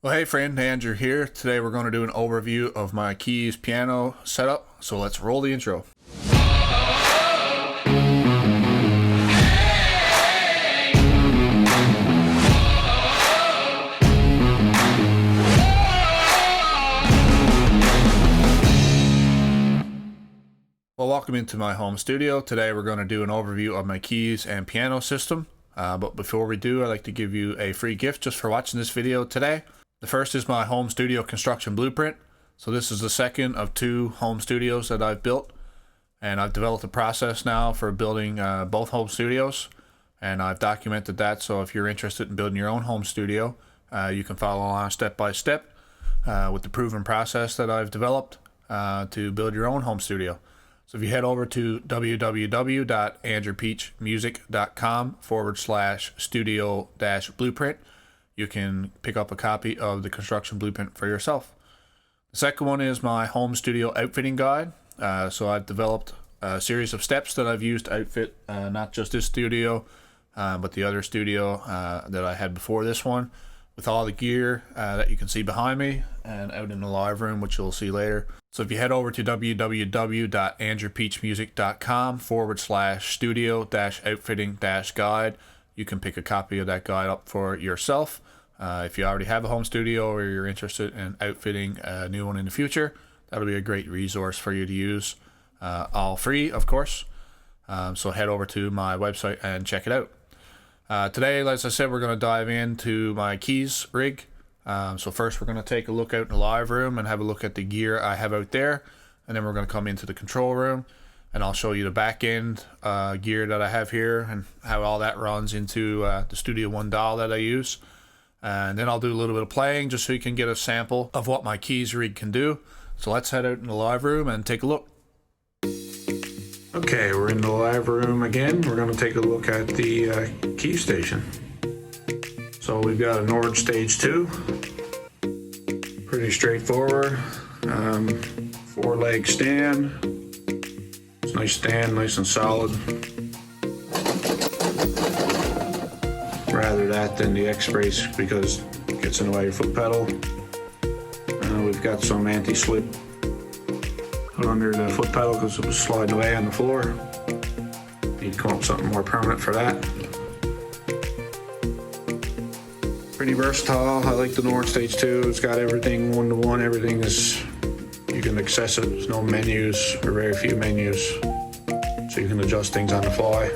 Well, hey friend, Andrew here. Today we're going to do an overview of my keys piano setup. So let's roll the intro. Well, welcome into my home studio. Today we're going to do an overview of my keys and piano system. But before we do, I'd like to give you a free gift just for watching this video today. The first is my home studio construction blueprint. So this is the second of 2 home studios that I've built, and I've developed a process now for building both home studios, and I've documented that. So if you're interested in building your own home studio, you can follow along step by step with the proven process that I've developed to build your own home studio. So if you head over to www.andrewpeachmusic.com/studio-blueprint, you can pick up a copy of the construction blueprint for yourself. The second one is my home studio outfitting guide. So I've developed a series of steps that I've used to outfit not just this studio, but the other studio that I had before this one, with all the gear that you can see behind me and out in the live room, which you'll see later. So if you head over to www.andrewpeachmusic.com/studio-outfitting-guide, you can pick a copy of that guide up for yourself. If you already have a home studio or you're interested in outfitting a new one in the future, that'll be a great resource for you to use, all free, of course. So head over to my website and check it out. Today, as I said, we're going to dive into my keys rig. So first we're going to take a look out in the live room and have a look at the gear I have out there, and then we're going to come into the control room and I'll show you the back end gear that I have here and how all that runs into the Studio One DAW that I use. And then I'll do a little bit of playing just so you can get a sample of what my keys rig can do. So let's head out in the live room and take a look. Okay, we're in the live room again. We're going to take a look at the key station. So we've got a Nord Stage 2. Pretty straightforward. 4-leg stand. It's a nice stand, nice and solid. Rather that than the X-Brace because it gets in the way of your foot pedal. We've got some anti-slip put under the foot pedal because it was sliding away on the floor. Need to come up with something more permanent for that. Pretty versatile. I like the Nord Stage 2. It's got everything one-to-one. Everything is, you can access it. There's no menus or very few menus, so you can adjust things on the fly.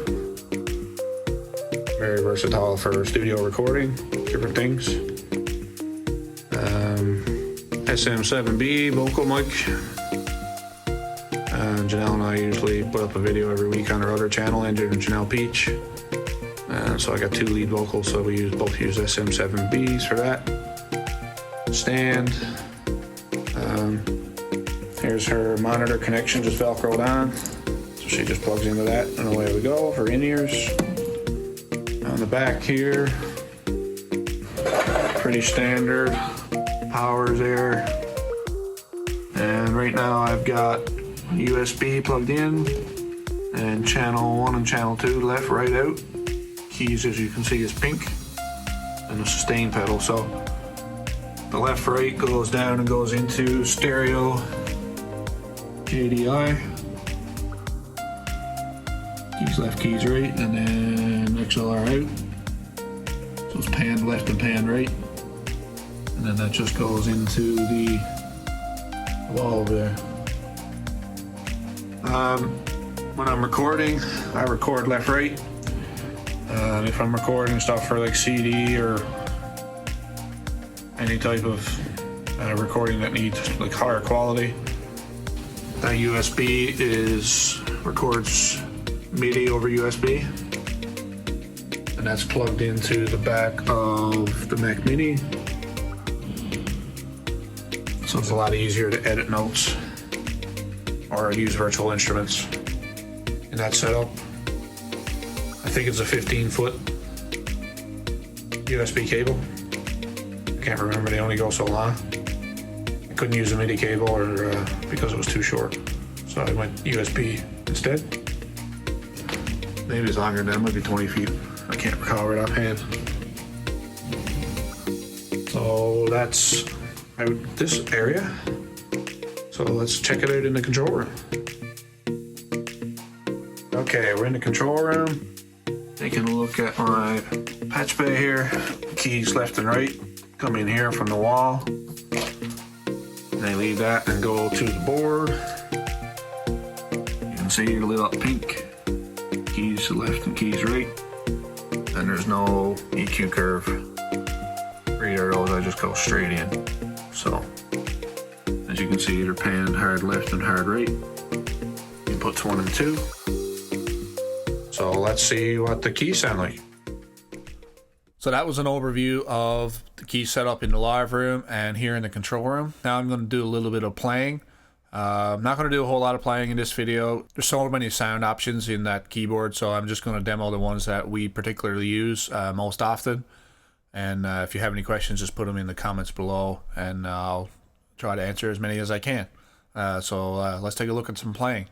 Very versatile for studio recording, different things. SM7B vocal mic. Janelle and I usually put up a video every week on our other channel, Andrew and Janelle Peach. So I got 2 lead vocals, so we both use SM7Bs for that. Stand. Here's her monitor connection, just Velcroed on. So she just plugs into that, and away we go for in-ears. On the back here, pretty standard. Power's there. And right now I've got USB plugged in, and channel 1 and channel 2 left, right out. Keys, as you can see, is pink, and a sustain pedal. So the left right goes down and goes into stereo JDI. Keys left, keys right, and then XLR out. So it's pan left and pan right, and then that just goes into the wall over there. When I'm recording, I record left right. If I'm recording stuff for like CD or any type of recording that needs like higher quality, that USB records MIDI over USB, and that's plugged into the back of the Mac Mini. So it's a lot easier to edit notes or use virtual instruments in that setup. I think it's a 15-foot USB cable. I can't remember, they only go so long. I couldn't use a MIDI cable or because it was too short. So I went USB instead. Maybe it's longer than that, might be 20 feet. I can't recall right offhand. So that's out this area. So let's check it out in the control room. Okay, we're in the control room. Taking a look at my patch bay here. Keys left and right come in here from the wall. And I leave that and go to the board. You can see the little pink keys left and keys right. And there's no EQ curve. For either of those, I just go straight in. So, as you can see, they're panned hard left and hard right. Inputs 1 and 2. So let's see what the keys sound like. So that was an overview of the key setup in the live room and here in the control room. Now I'm going to do a little bit of playing. I'm not going to do a whole lot of playing in this video. There's so many sound options in that keyboard, so I'm just going to demo the ones that we particularly use most often. And if you have any questions, just put them in the comments below, and I'll try to answer as many as I can. So let's take a look at some playing.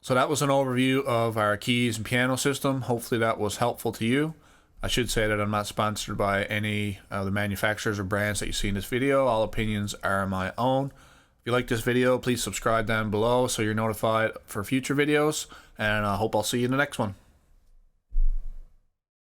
So that was an overview of our keys and piano system. Hopefully that was helpful to you. I should say that I'm not sponsored by any of the manufacturers or brands that you see in this video. All opinions are my own. If you like this video, please subscribe down below so you're notified for future videos, and I hope I'll see you in the next one.